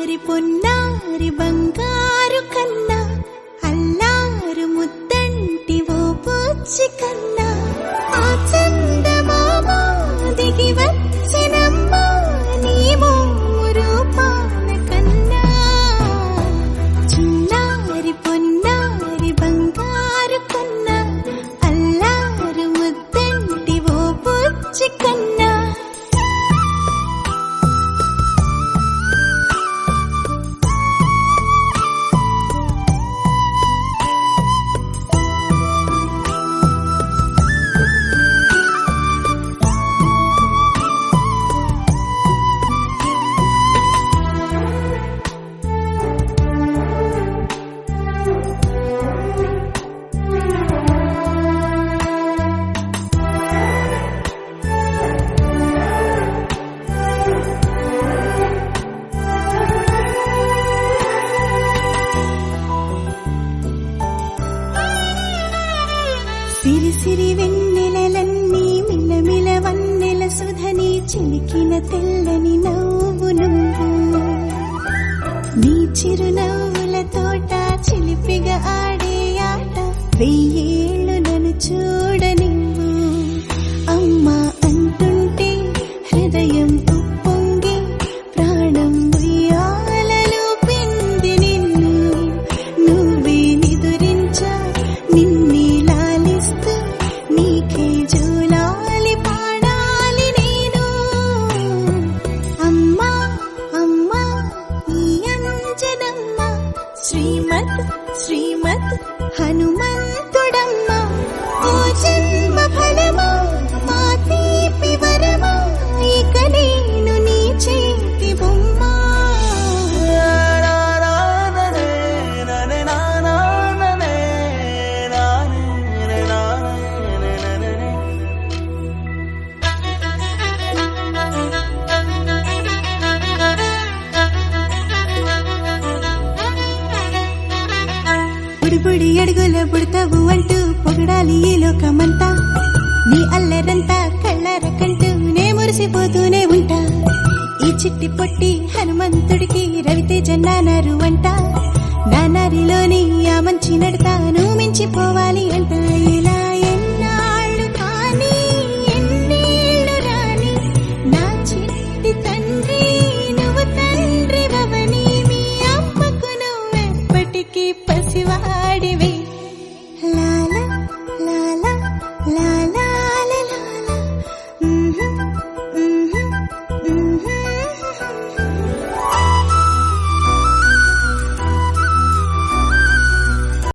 చిన్నారి పొన్నారి బంగారు కన్నా అల్లారు ముద్దంటి ఓ పూచి కన్నా ఆ చందమామ దిగి వచ్చినమ్మా నీ రూపాల కన్నా చిన్నారి పొన్నారి బంగారు కన్నా అల్లారు ముద్దంటి ఓ పూచి కన్నా సిరి సిరి వెన్నెలలన్నీ మిలమిల వన్నెల సుధని చిలికిన తెల్లని నవ్వు నువ్వు నీ చిరునవ్వుల తోట చిలిపిగా ఆడే ఆట వెయ్యేళ్ళు నన్ను చూడ నువ్వు అమ్మా అంటుంటే హృదయం ఉప్పొంగి ప్రాణం ఉయ్యాలలో పిండి నిన్ను నువ్వే నిదురించా నిన్నే లాలిస్తూ నీకే జూలాలి పాడాలి నేను అమ్మా అమ్మా ఈ అంజనమ్మ శ్రీమత్ శ్రీమత్ హనుమంతుడమ్మ ఓ జన్మ ఫలమా మా తీపి వరమా ఇక నేను నీ చేతి బొమ్మ బుడి అడుగుల బుడతావు అంటూ పొగడాలి ఈ లోకమంతా నీ అల్లరంతా కళ్ళారకంటూ నే మురిసిపోతూనే ఉంటా ఈ చిట్టి పొట్టి హనుమంతుడికి రవితేజ నానారు అంట నానారిలోని ఆ మంచి నడతాను మించిపోవాలి